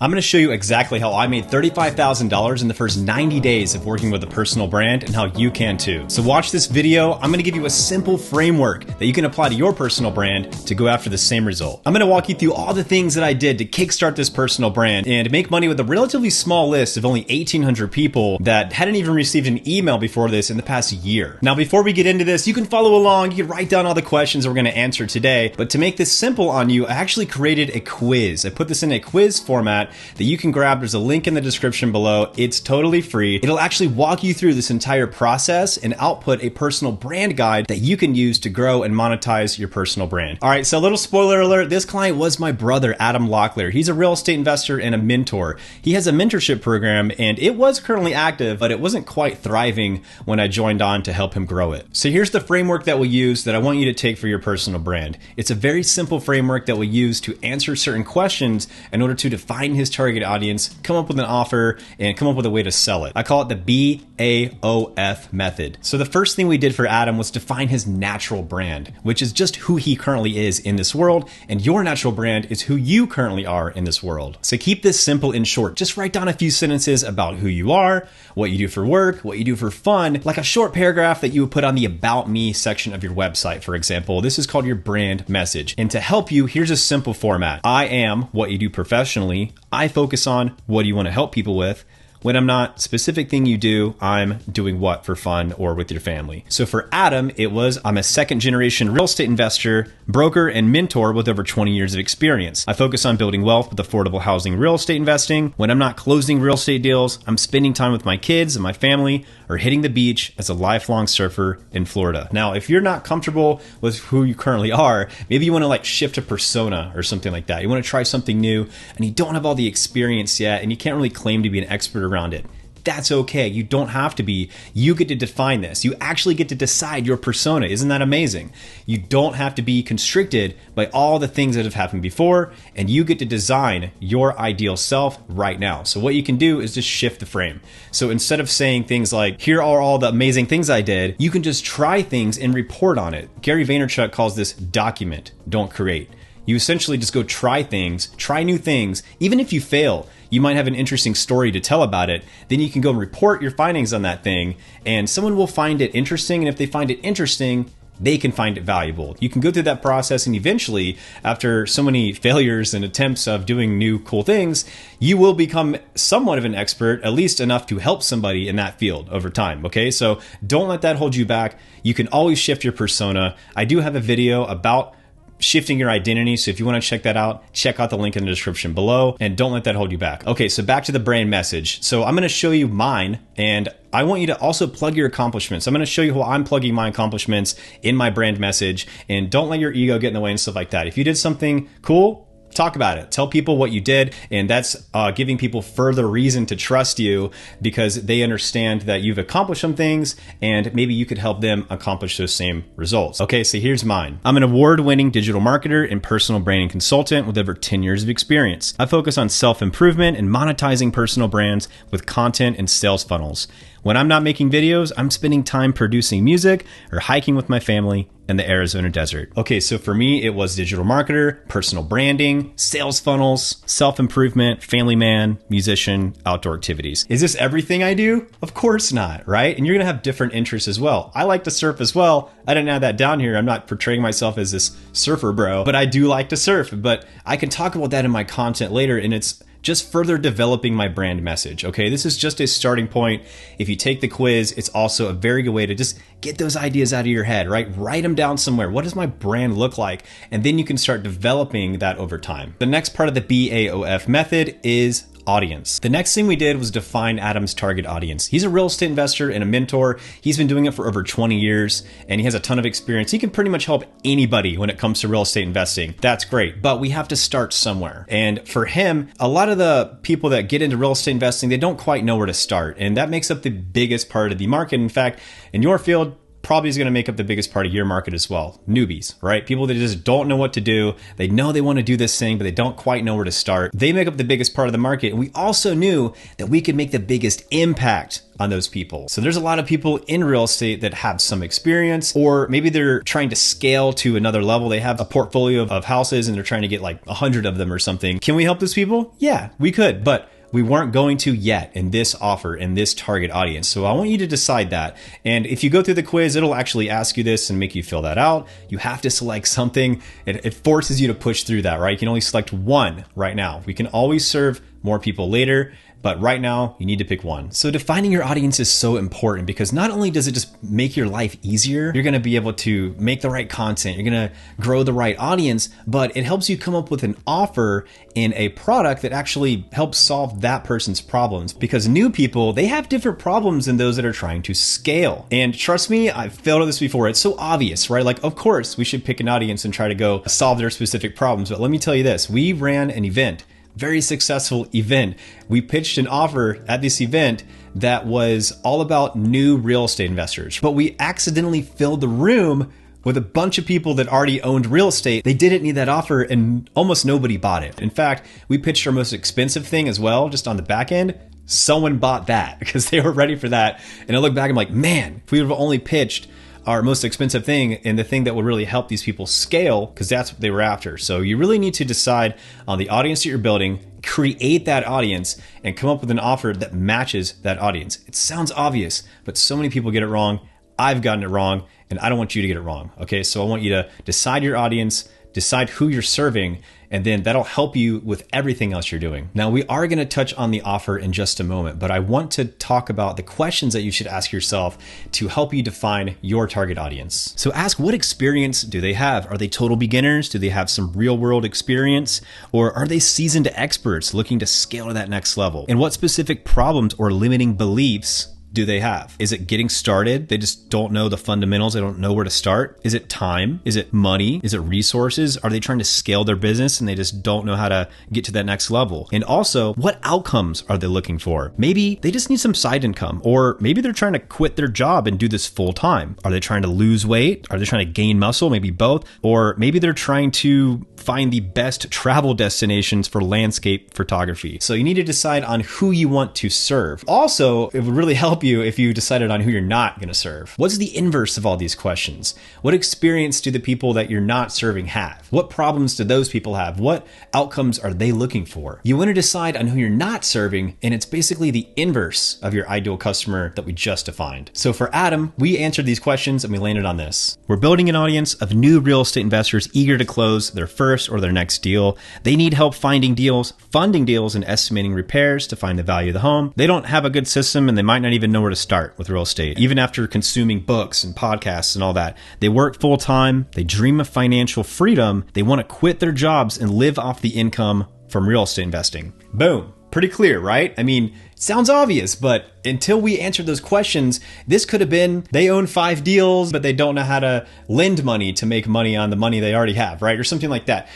I'm going to show you exactly how I made $35,000 in the first 90 days of working with a personal brand and how you can too. So watch this video. I'm going to give you a simple framework that you can apply to your personal brand to go after the same result. I'm going to walk you through all the things that I did to kickstart this personal brand and make money with a relatively small list of only 1,800 people that hadn't even received an email before this in the past year. Now, before we get into this, you can follow along. You can write down all the questions we're going to answer today. But to make this simple on you, I actually created a quiz. I put this in a quiz format that you can grab. There's a link in the description below. It's totally free. It'll actually walk you through this entire process and output a personal brand guide that you can use to grow and monetize your personal brand. All right, so a little spoiler alert, this client was my brother, Adam Locklear. He's a real estate investor and a mentor. He has a mentorship program and it was currently active, but it wasn't quite thriving when I joined on to help him grow it. So here's the framework that we'll use that I want you to take for your personal brand. It's a very simple framework that we'll use to answer certain questions in order to define his target audience, come up with an offer, and come up with a way to sell it. I call it the BAOF method. So the first thing we did for Adam was define his natural brand, which is just who he currently is in this world, and your natural brand is who you currently are in this world. So keep this simple and short. Just write down a few sentences about who you are, what you do for work, what you do for fun, like a short paragraph that you would put on the About Me section of your website, for example. This is called your brand message. And to help you, here's a simple format. I am what you do professionally. I focus on what do you want to help people with. When I'm not specific thing you do, I'm doing what for fun or with your family. So for Adam, it was I'm a second generation real estate investor, broker, and mentor with over 20 years of experience. I focus on building wealth with affordable housing real estate investing. When I'm not closing real estate deals, I'm spending time with my kids and my family or hitting the beach as a lifelong surfer in Florida. Now, if you're not comfortable with who you currently are, maybe you want to like shift a persona or something like that. You want to try something new and you don't have all the experience yet and you can't really claim to be an expert around it. That's okay. You don't have to be. You get to define this. You actually get to decide your persona. Isn't that amazing? You don't have to be constricted by all the things that have happened before, and you get to design your ideal self right now. So what you can do is just shift the frame. So instead of saying things like, here are all the amazing things I did, you can just try things and report on it. Gary Vaynerchuk calls this document, don't create. You essentially just go try things, try new things. Even if you fail, you might have an interesting story to tell about it. Then you can go and report your findings on that thing and someone will find it interesting. And if they find it interesting, they can find it valuable. You can go through that process and eventually, after so many failures and attempts of doing new cool things, you will become somewhat of an expert, at least enough to help somebody in that field over time, okay? So don't let that hold you back. You can always shift your persona. I do have a video about shifting your identity. So if you want to check that out, check out the link in the description below and don't let that hold you back. Okay, so back to the brand message. So I'm going to show you mine and I want you to also plug your accomplishments. I'm going to show you how I'm plugging my accomplishments in my brand message and don't let your ego get in the way and stuff like that. If you did something cool, talk about it. Tell people what you did. And that's giving people further reason to trust you because they understand that you've accomplished some things and maybe you could help them accomplish those same results. Okay, so here's mine. I'm an award-winning digital marketer and personal branding consultant with over 10 years of experience. I focus on self-improvement and monetizing personal brands with content and sales funnels. When I'm not making videos, I'm spending time producing music or hiking with my family in the Arizona desert. Okay, so for me, it was digital marketer, personal branding, sales funnels, self-improvement, family man, musician, outdoor activities. Is this everything I do? Of course not, right? And you're gonna have different interests as well. I like to surf as well. I didn't add that down here. I'm not portraying myself as this surfer bro, but I do like to surf. But I can talk about that in my content later, and it's just further developing my brand message, okay? This is just a starting point. If you take the quiz, it's also a very good way to just get those ideas out of your head, right? Write them down somewhere. What does my brand look like? And then you can start developing that over time. The next part of the BAOF method is audience. The next thing we did was define Adam's target audience. He's a real estate investor and a mentor. He's been doing it for over 20 years and he has a ton of experience. He can pretty much help anybody when it comes to real estate investing. That's great, but we have to start somewhere. And for him, a lot of the people that get into real estate investing, they don't quite know where to start. And that makes up the biggest part of the market. In fact, in your field, probably is going to make up the biggest part of your market as well. Newbies, right? People that just don't know what to do. They know they want to do this thing, but they don't quite know where to start. They make up the biggest part of the market. And we also knew that we could make the biggest impact on those people. So there's a lot of people in real estate that have some experience, or maybe they're trying to scale to another level. They have a portfolio of houses and they're trying to get like 100 of them or something. Can we help those people? Yeah, we could, but we weren't going to yet in this offer, in this target audience. So I want you to decide that. And if you go through the quiz, it'll actually ask you this and make you fill that out. You have to select something. It forces you to push through that, right? You can only select one right now. We can always serve more people later, but right now you need to pick one. So defining your audience is so important because not only does it just make your life easier, you're gonna be able to make the right content, you're gonna grow the right audience, but it helps you come up with an offer in a product that actually helps solve that person's problems. Because new people, they have different problems than those that are trying to scale. And trust me, I've failed at this before. It's so obvious, right? Like, of course, we should pick an audience and try to go solve their specific problems. But let me tell you this, we ran an event, very successful event. We pitched an offer at this event that was all about new real estate investors, but we accidentally filled the room with a bunch of people that already owned real estate. They didn't need that offer and almost nobody bought it. In fact, we pitched our most expensive thing as well, just on the back end. Someone bought that because they were ready for that. And I look back, I'm like, man, if we would have only pitched our most expensive thing and the thing that would really help these people scale, because that's what they were after. So you really need to decide on the audience that you're building, create that audience, and come up with an offer that matches that audience. It sounds obvious, but so many people get it wrong. I've gotten it wrong, and I don't want you to get it wrong. Okay, so I want you to decide your audience, decide who you're serving, and then that'll help you with everything else you're doing. Now, we are going to touch on the offer in just a moment, but I want to talk about the questions that you should ask yourself to help you define your target audience. So ask, what experience do they have? Are they total beginners? Do they have some real world experience? Or are they seasoned experts looking to scale to that next level? And what specific problems or limiting beliefs do they have? Is it getting started? They just don't know the fundamentals. They don't know where to start. Is it time? Is it money? Is it resources? Are they trying to scale their business and they just don't know how to get to that next level? And also, what outcomes are they looking for? Maybe they just need some side income, or maybe they're trying to quit their job and do this full time. Are they trying to lose weight? Are they trying to gain muscle? Maybe both. Or maybe they're trying to find the best travel destinations for landscape photography. So you need to decide on who you want to serve. Also, it would really help you if you decided on who you're not going to serve. What's the inverse of all these questions? What experience do the people that you're not serving have? What problems do those people have? What outcomes are they looking for? You want to decide on who you're not serving, and it's basically the inverse of your ideal customer that we just defined. So for Adam, we answered these questions and we landed on this. We're building an audience of new real estate investors eager to close their first or their next deal. They need help finding deals, funding deals, and estimating repairs to find the value of the home. They don't have a good system and they might not even know where to start with real estate. Even after consuming books and podcasts and all that, they work full time. They dream of financial freedom. They want to quit their jobs and live off the income from real estate investing. Boom. Pretty clear, right? I mean, it sounds obvious, but until we answered those questions, this could have been they own 5 deals, but they don't know how to lend money to make money on the money they already have, right? Or something like that.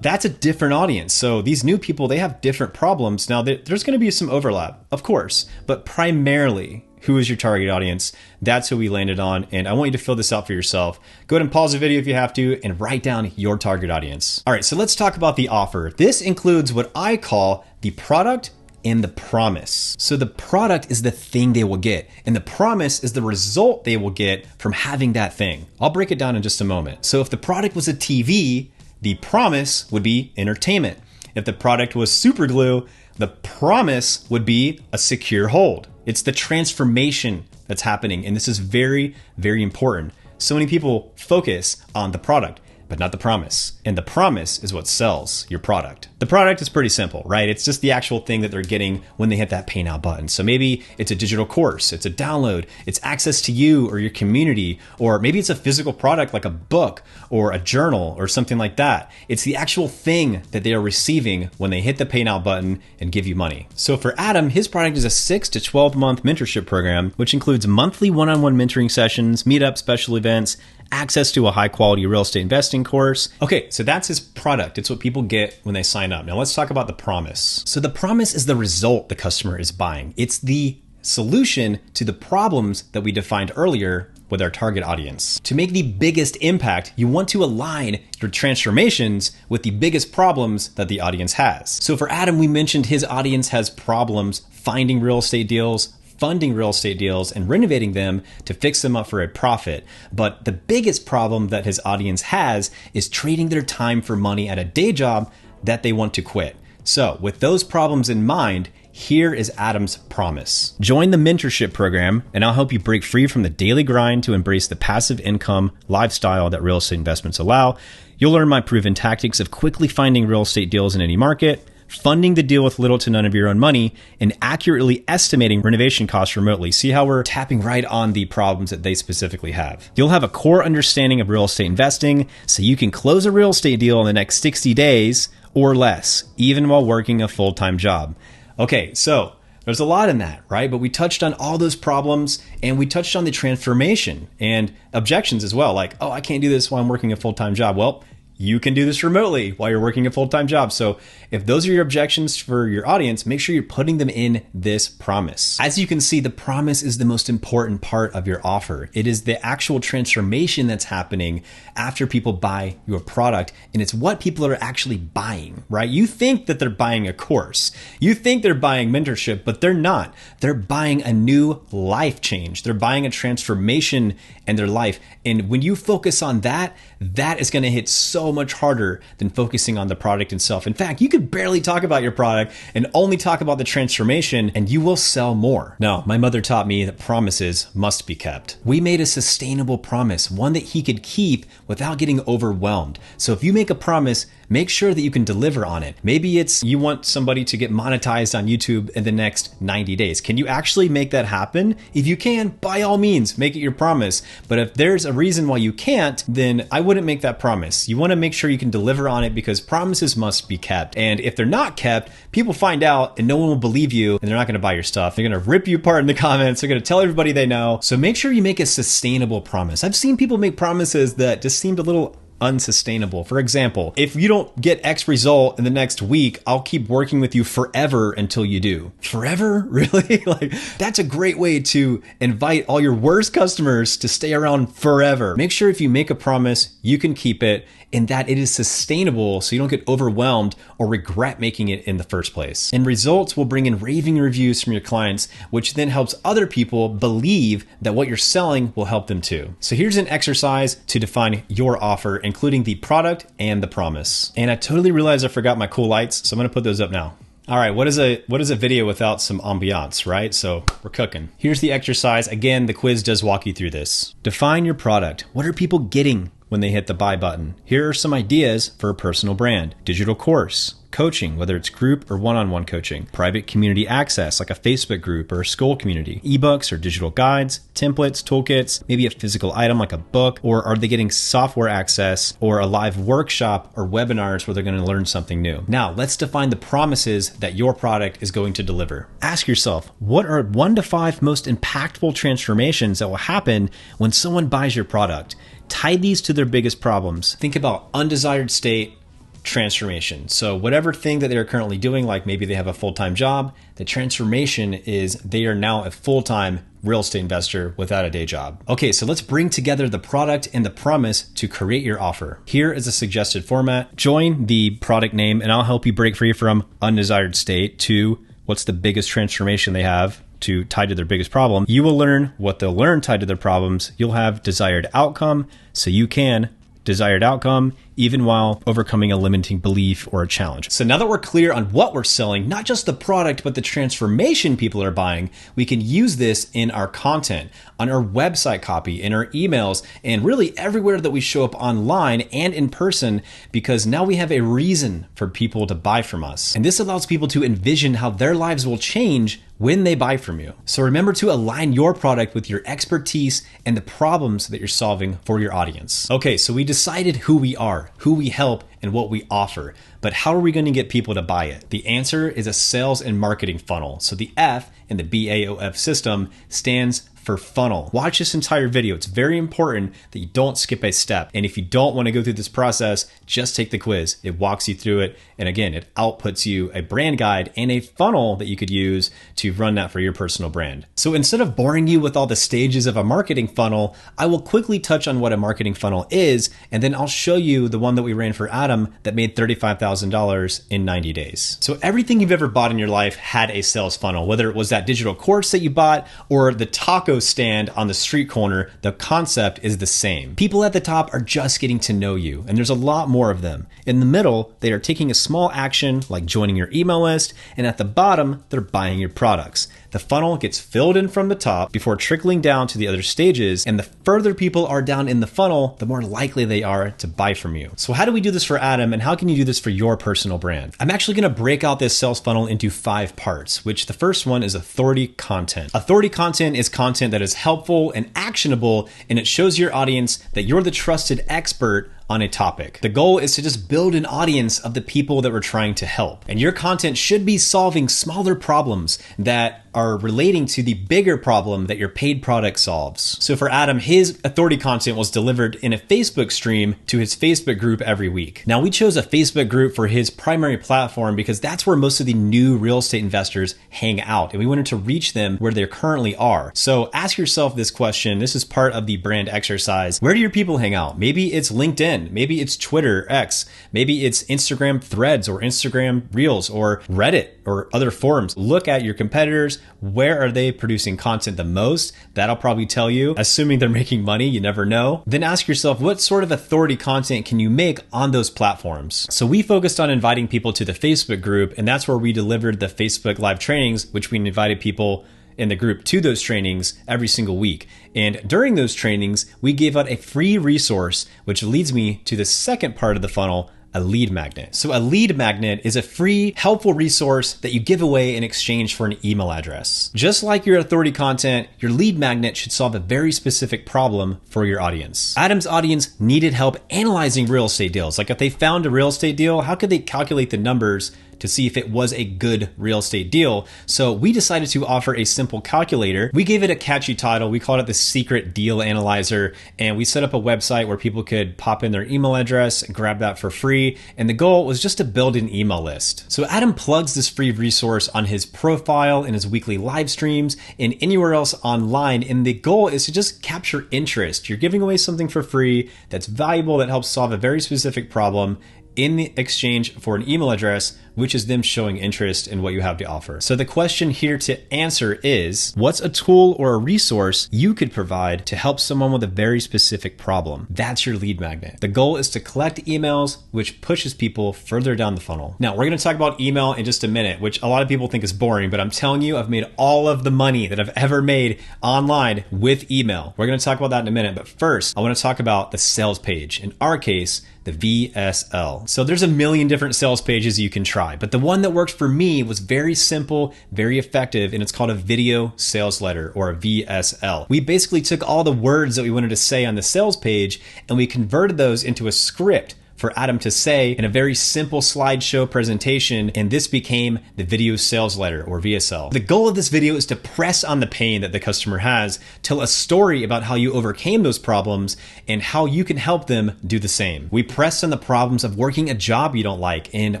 That's a different audience. So these new people, they have different problems. Now, there's going to be some overlap, of course, but primarily, who is your target audience? That's who we landed on. And I want you to fill this out for yourself. Go ahead and pause the video if you have to and write down your target audience. All right, so let's talk about the offer. This includes what I call the product and the promise. So the product is the thing they will get, and the promise is the result they will get from having that thing. I'll break it down in just a moment. So if the product was a TV, the promise would be entertainment. If the product was super glue, the promise would be a secure hold. It's the transformation that's happening. And this is very, very important. So many people focus on the product, but not the promise. And the promise is what sells your product. The product is pretty simple, right? It's just the actual thing that they're getting when they hit that pay now button. So maybe it's a digital course, it's a download, it's access to you or your community, or maybe it's a physical product like a book or a journal or something like that. It's the actual thing that they are receiving when they hit the pay now button and give you money. So for Adam, his product is a 6 to 12 month mentorship program, which includes monthly one-on-one mentoring sessions, meetups, special events, access to a high quality real estate investing course. Okay, so that's his product. It's what people get when they sign up. Now let's talk about the promise. So the promise is the result the customer is buying. It's the solution to the problems that we defined earlier with our target audience. To make the biggest impact, you want to align your transformations with the biggest problems that the audience has. So for Adam, we mentioned his audience has problems finding real estate deals, funding real estate deals, and renovating them to fix them up for a profit. But the biggest problem that his audience has is trading their time for money at a day job that they want to quit. So with those problems in mind, here is Adam's promise. Join the mentorship program, and I'll help you break free from the daily grind to embrace the passive income lifestyle that real estate investments allow. You'll learn my proven tactics of quickly finding real estate deals in any market, funding the deal with little to none of your own money, and accurately estimating renovation costs remotely. See how we're tapping right on the problems that they specifically have. You'll have a core understanding of real estate investing so you can close a real estate deal in the next 60 days or less, even while working a full-time job. Okay, so there's a lot in that, right? But we touched on all those problems, and we touched on the transformation and objections as well. Like, oh, I can't do this while I'm working a full-time job. Well, you can do this remotely while you're working a full-time job. So if those are your objections for your audience, make sure you're putting them in this promise. As you can see, the promise is the most important part of your offer. It is the actual transformation that's happening after people buy your product, and it's what people are actually buying, right? You think that they're buying a course. You think they're buying mentorship, but they're not. They're buying a new life change. They're buying a transformation in their life. And when you focus on that, that is going to hit so much harder than focusing on the product itself. In fact, you could barely talk about your product and only talk about the transformation, and you will sell more. Now, my mother taught me that promises must be kept. We made a sustainable promise, one that he could keep without getting overwhelmed. So if you make a promise, make sure that you can deliver on it. Maybe it's you want somebody to get monetized on YouTube in the next 90 days. Can you actually make that happen? If you can, by all means, make it your promise. But if there's a reason why you can't, then I wouldn't make that promise. You want to make sure you can deliver on it, because promises must be kept. And if they're not kept, people find out and no one will believe you, and they're not going to buy your stuff. They're going to rip you apart in the comments. They're going to tell everybody they know. So make sure you make a sustainable promise. I've seen people make promises that just seemed a little unsustainable. For example, if you don't get X result in the next week, I'll keep working with you forever until you do. Forever? Really? Like, that's a great way to invite all your worst customers to stay around forever. Make sure if you make a promise, you can keep it, and that it is sustainable so you don't get overwhelmed or regret making it in the first place. And results will bring in raving reviews from your clients, which then helps other people believe that what you're selling will help them too. So here's an exercise to define your offer, including the product and the promise. And I totally realized I forgot my cool lights, so I'm gonna put those up now. All right, what is a video without some ambiance, right? So we're cooking. Here's the exercise. Again, the quiz does walk you through this. Define your product. What are people getting when they hit the buy button? Here are some ideas for a personal brand. Digital course, coaching, whether it's group or one-on-one coaching, private community access like a Facebook group or a school community, ebooks or digital guides, templates, toolkits, maybe a physical item like a book, or are they getting software access or a live workshop or webinars where they're going to learn something new? Now, let's define the promises that your product is going to deliver. Ask yourself, what are 1 to 5 most impactful transformations that will happen when someone buys your product? Tie these to their biggest problems. Think about undesired state transformation. So whatever thing that they're currently doing, like maybe they have a full-time job, the transformation is they are now a full-time real estate investor without a day job. Okay, so let's bring together the product and the promise to create your offer. Here is a suggested format. Join the product name, and I'll help you break free from undesired state to what's the biggest transformation they have to tied to their biggest problem. You will learn what they'll learn tied to their problems. You'll have desired outcome, so you can desired outcome even while overcoming a limiting belief or a challenge. So now that we're clear on what we're selling, not just the product, but the transformation people are buying, we can use this in our content, on our website copy, in our emails, and really everywhere that we show up online and in person, because now we have a reason for people to buy from us. And this allows people to envision how their lives will change when they buy from you. So remember to align your product with your expertise and the problems that you're solving for your audience. Okay, so we decided who we are, who we help, and what we offer. but how are we going to get people to buy it? The answer is a sales and marketing funnel. So the F in the BAOF system stands for funnel. Watch this entire video. It's very important that you don't skip a step. And if you don't want to go through this process, just take the quiz. It walks you through it. And again, it outputs you a brand guide and a funnel that you could use to run that for your personal brand. So instead of boring you with all the stages of a marketing funnel, I will quickly touch on what a marketing funnel is, and then I'll show you the one that we ran for Adam that made $35,000 in 90 days. So everything you've ever bought in your life had a sales funnel, whether it was that digital course that you bought or the taco stand on the street corner, the concept is the same. People at the top are just getting to know you, and there's a lot more of them. In the middle, they are taking a small action like joining your email list, and at the bottom, they're buying your products. The funnel gets filled in from the top before trickling down to the other stages, and the further people are down in the funnel, the more likely they are to buy from you. So how do we do this for Adam, and how can you do this for your personal brand? I'm actually gonna break out this sales funnel into 5 parts, which the first one is authority content. Authority content is content that is helpful and actionable, and it shows your audience that you're the trusted expert on a topic. The goal is to just build an audience of the people that we're trying to help. And your content should be solving smaller problems that are relating to the bigger problem that your paid product solves. So for Adam, his authority content was delivered in a Facebook stream to his Facebook group every week. Now we chose a Facebook group for his primary platform because that's where most of the new real estate investors hang out. And we wanted to reach them where they currently are. So ask yourself this question. This is part of the brand exercise. Where do your people hang out? Maybe it's LinkedIn. Maybe it's Twitter, X, maybe it's Instagram Threads or Instagram Reels or Reddit or other forums. Look at your competitors. Where are they producing content the most? That'll probably tell you, assuming they're making money, you never know. Then ask yourself, what sort of authority content can you make on those platforms? So we focused on inviting people to the Facebook group, and that's where we delivered the Facebook live trainings, which we invited people in the group to those trainings every single week. And during those trainings, we gave out a free resource, which leads me to the second part of the funnel, a lead magnet. So a lead magnet is a free, helpful resource that you give away in exchange for an email address. Just like your authority content, your lead magnet should solve a very specific problem for your audience. Adam's audience needed help analyzing real estate deals. Like if they found a real estate deal, how could they calculate the numbers to see if it was a good real estate deal? So we decided to offer a simple calculator. We gave it a catchy title. We called it the Secret Deal Analyzer, and we set up a website where people could pop in their email address, grab that for free, and the goal was just to build an email list. So Adam plugs this free resource on his profile, in his weekly live streams, and anywhere else online, and the goal is to just capture interest. You're giving away something for free that's valuable, that helps solve a very specific problem, in the exchange for an email address, which is them showing interest in what you have to offer. So the question here to answer is, what's a tool or a resource you could provide to help someone with a very specific problem? That's your lead magnet. The goal is to collect emails, which pushes people further down the funnel. Now, we're gonna talk about email in just a minute, which a lot of people think is boring, but I'm telling you, I've made all of the money that I've ever made online with email. We're gonna talk about that in a minute, but first, I wanna talk about the sales page. In our case, the VSL. So there's a million different sales pages you can try, but the one that worked for me was very simple, very effective, and it's called a video sales letter, or a VSL. We basically took all the words that we wanted to say on the sales page and we converted those into a script for Adam to say in a very simple slideshow presentation, and this became the video sales letter, or VSL. The goal of this video is to press on the pain that the customer has, tell a story about how you overcame those problems and how you can help them do the same. We pressed on the problems of working a job you don't like and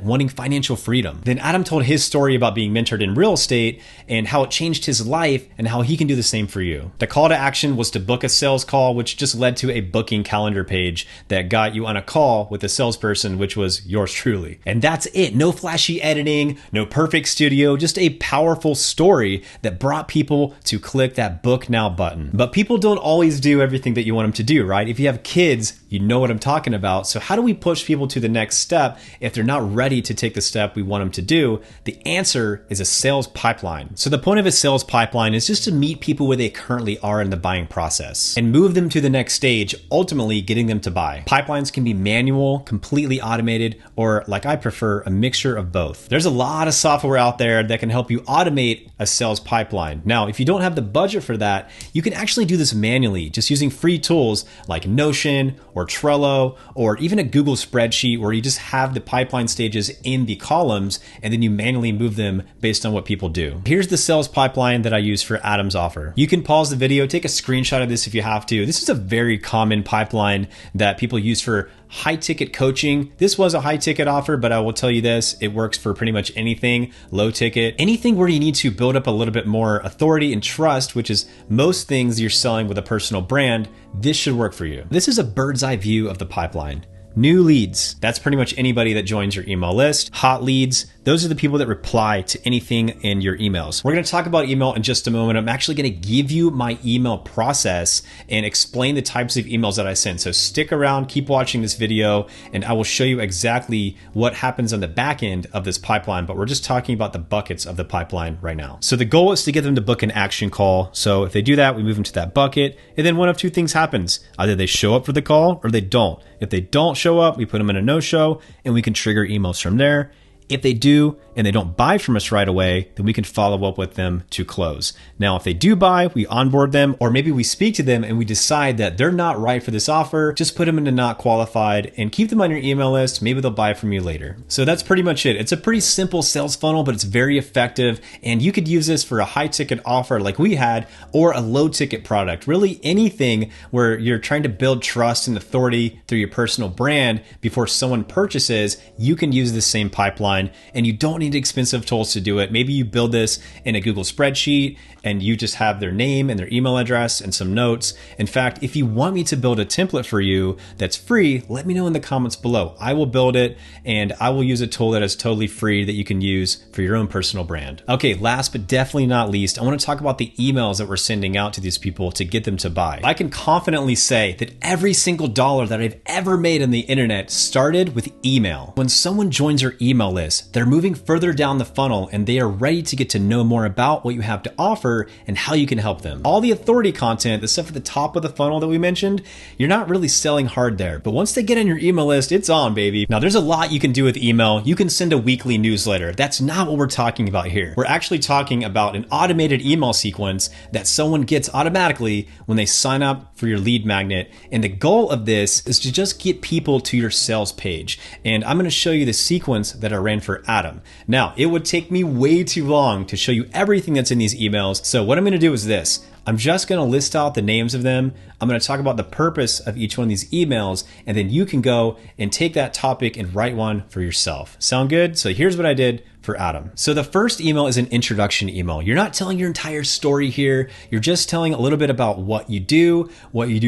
wanting financial freedom. Then Adam told his story about being mentored in real estate and how it changed his life and how he can do the same for you. The call to action was to book a sales call, which just led to a booking calendar page that got you on a call with a salesperson, which was yours truly. And that's it. No flashy editing, no perfect studio, just a powerful story that brought people to click that book now button. But people don't always do everything that you want them to do, right? If you have kids, you know what I'm talking about. So how do we push people to the next step if they're not ready to take the step we want them to do? The answer is a sales pipeline. So the point of a sales pipeline is just to meet people where they currently are in the buying process and move them to the next stage, ultimately getting them to buy. Pipelines can be manual, manual, completely automated, or like I prefer, a mixture of both. There's a lot of software out there that can help you automate a sales pipeline. Now, if you don't have the budget for that, you can actually do this manually, just using free tools like Notion or Trello, or even a Google spreadsheet where you just have the pipeline stages in the columns and then you manually move them based on what people do. Here's the sales pipeline that I use for Adam's offer. You can pause the video, take a screenshot of this if you have to. This is a very common pipeline that people use for high ticket coaching. This was a high ticket offer, but I will tell you this, it works for pretty much anything low ticket, anything where you need to build up a little bit more authority and trust, which is most things you're selling with a personal brand. This should work for you. This is a bird's eye view of the pipeline. New leads, that's pretty much anybody that joins your email list. Hot leads, those are the people that reply to anything in your emails. We're gonna talk about email in just a moment. I'm actually gonna give you my email process and explain the types of emails that I send. So stick around, keep watching this video, and I will show you exactly what happens on the back end of this pipeline, but we're just talking about the buckets of the pipeline right now. So the goal is to get them to book an action call. So if they do that, we move them to that bucket, and then one of two things happens. Either they show up for the call or they don't. If they don't show up, we put them in a no-show, and we can trigger emails from there. If they do and they don't buy from us right away, then we can follow up with them to close. Now, if they do buy, we onboard them, or maybe we speak to them and we decide that they're not right for this offer, just put them into not qualified and keep them on your email list. Maybe they'll buy from you later. So that's pretty much it. It's a pretty simple sales funnel, but it's very effective. And you could use this for a high ticket offer like we had, or a low ticket product. Really anything where you're trying to build trust and authority through your personal brand before someone purchases, you can use the same pipeline. And you don't need expensive tools to do it. Maybe you build this in a Google spreadsheet and you just have their name and their email address and some notes. In fact, if you want me to build a template for you that's free, let me know in the comments below. I will build it and I will use a tool that is totally free that you can use for your own personal brand. Okay, last but definitely not least, I want to talk about the emails that we're sending out to these people to get them to buy. I can confidently say that every single dollar that I've ever made on the internet started with email. When someone joins your email list, they're moving further down the funnel and they are ready to get to know more about what you have to offer and how you can help them. All the authority content, the stuff at the top of the funnel that we mentioned, you're not really selling hard there. But once they get on your email list, it's on, baby. Now, there's a lot you can do with email. You can send a weekly newsletter. That's not what we're talking about here. We're actually talking about an automated email sequence that someone gets automatically when they sign up for your lead magnet. And the goal of this is to just get people to your sales page. And I'm going to show you the sequence that I ran for Adam. Now, it would take me way too long to show you everything that's in these emails. So what I'm going to do is this. I'm just going to list out the names of them. I'm going to talk about the purpose of each one of these emails, and then you can go and take that topic and write one for yourself. Sound good? So here's what I did for Adam. So the first email is an introduction email. You're not telling your entire story here. You're just telling a little bit about what you do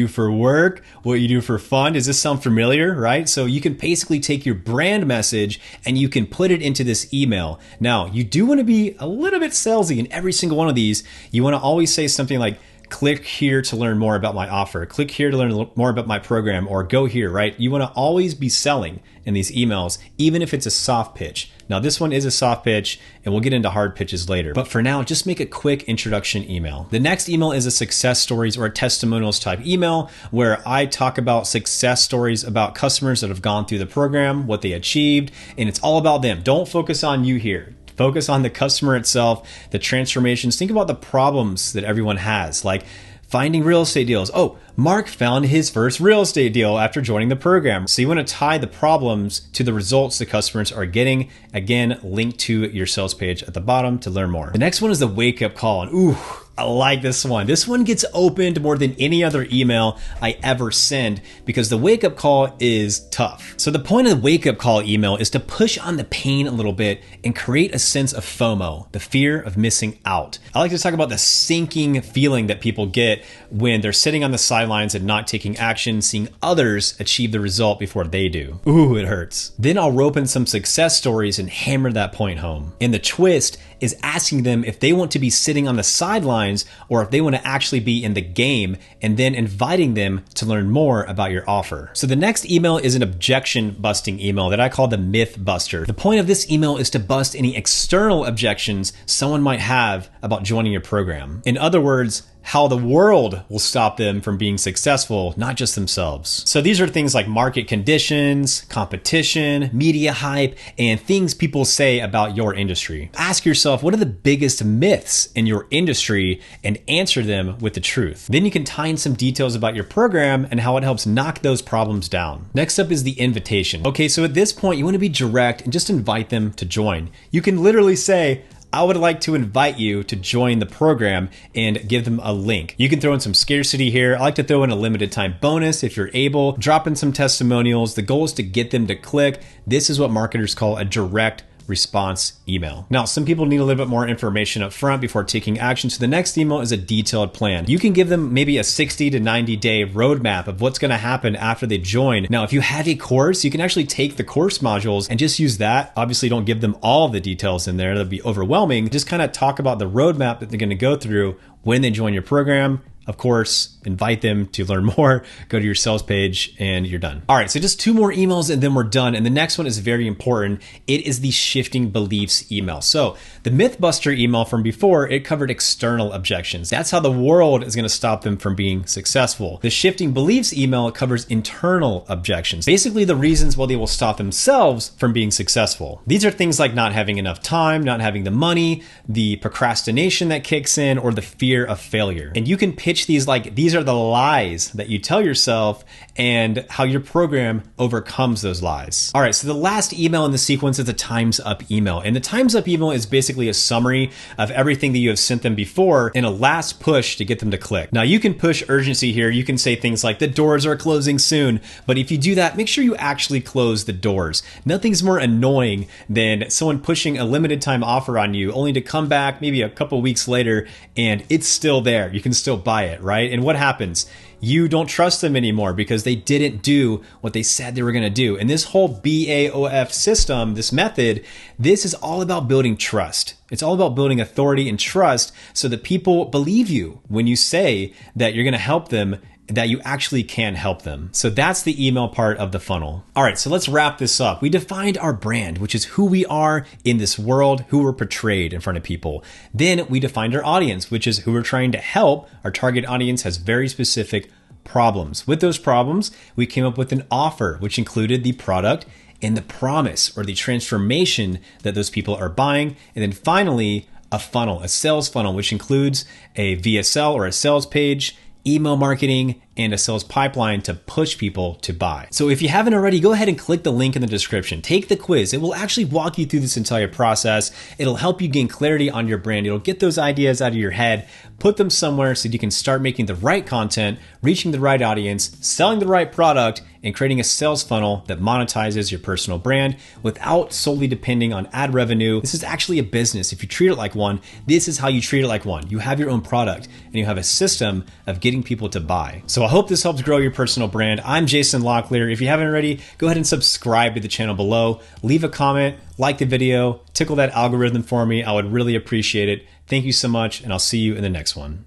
for work, what you do for fun. Does this sound familiar, right? So you can basically take your brand message and you can put it into this email. Now, you do want to be a little bit salesy in every single one of these. You want to always say something like, click here to learn more about my offer. Click here to learn more about my program, or go here, right? You want to always be selling in these emails, even if it's a soft pitch. Now, this one is a soft pitch, and we'll get into hard pitches later. But for now, just make a quick introduction email. The next email is a success stories or a testimonials type email where I talk about success stories about customers that have gone through the program, what they achieved, and it's all about them. Don't focus on you here. Focus on the customer itself, the transformations. Think about the problems that everyone has, like finding real estate deals. Oh, Mark found his first real estate deal after joining the program. So you want to tie the problems to the results the customers are getting. Again, link to your sales page at the bottom to learn more. The next one is the wake up call. And ooh, I like this one. This one gets opened more than any other email I ever send because the wake up call is tough. So the point of the wake up call email is to push on the pain a little bit and create a sense of FOMO, the fear of missing out. I like to talk about the sinking feeling that people get when they're sitting on the sidelines and not taking action, seeing others achieve the result before they do. Ooh, it hurts. Then I'll rope in some success stories and hammer that point home. And the twist is asking them if they want to be sitting on the sidelines or if they want to actually be in the game, and then inviting them to learn more about your offer. So the next email is an objection busting email that I call the myth buster. The point of this email is to bust any external objections someone might have about joining your program. In other words, how the world will stop them from being successful, not just themselves. So these are things like market conditions, competition, media hype, and things people say about your industry. Ask yourself, what are the biggest myths in your industry, and answer them with the truth. Then you can tie in some details about your program and how it helps knock those problems down. Next up is the invitation. Okay, so at this point, you want to be direct and just invite them to join. You can literally say, I would like to invite you to join the program, and give them a link. You can throw in some scarcity here. I like to throw in a limited time bonus if you're able. Drop in some testimonials. The goal is to get them to click. This is what marketers call a direct response email. Now, some people need a little bit more information up front before taking action. So the next email is a detailed plan. You can give them maybe a 60 to 90 day roadmap of what's going to happen after they join. Now, if you have a course, you can actually take the course modules and just use that. Obviously, don't give them all the details in there. That'd be overwhelming. Just kind of talk about the roadmap that they're going to go through when they join your program. Of course, invite them to learn more, go to your sales page, and you're done. All right, so just 2 more emails and then we're done. And the next one is very important. It is the shifting beliefs email. So the Mythbuster email from before, it covered external objections. That's how the world is going to stop them from being successful. The shifting beliefs email covers internal objections, basically the reasons why they will stop themselves from being successful. These are things like not having enough time, not having the money, the procrastination that kicks in, or the fear of failure. And you can pitch these like, these are the lies that you tell yourself and how your program overcomes those lies. All right, so the last email in the sequence is a time's up email. And the time's up email is basically a summary of everything that you have sent them before and a last push to get them to click. Now, you can push urgency here. You can say things like the doors are closing soon. But if you do that, make sure you actually close the doors. Nothing's more annoying than someone pushing a limited time offer on you only to come back maybe a couple weeks later and it's still there. You can still buy it, right? And what happens? You don't trust them anymore because they didn't do what they said they were going to do. And this whole BAOF system, this method, this is all about building trust. It's all about building authority and trust so that people believe you when you say that you're going to help them, that you actually can help them. So that's the email part of the funnel. All right, so let's wrap this up. We defined our brand, which is who we are in this world, who we're portrayed in front of people. Then we defined our audience, which is who we're trying to help. Our target audience has very specific problems. With those problems, we came up with an offer, which included the product and the promise or the transformation that those people are buying. And then finally, a funnel, a sales funnel, which includes a VSL or a sales page, email marketing, and a sales pipeline to push people to buy. So if you haven't already, go ahead and click the link in the description. Take the quiz. It will actually walk you through this entire process. It'll help you gain clarity on your brand. It'll get those ideas out of your head, put them somewhere so that you can start making the right content, reaching the right audience, selling the right product, and creating a sales funnel that monetizes your personal brand without solely depending on ad revenue. This is actually a business. If you treat it like one, this is how you treat it like one. You have your own product and you have a system of getting people to buy. So I hope this helps grow your personal brand. I'm Jason Locklear. If you haven't already, go ahead and subscribe to the channel below. Leave a comment, like the video, tickle that algorithm for me. I would really appreciate it. Thank you so much, and I'll see you in the next one.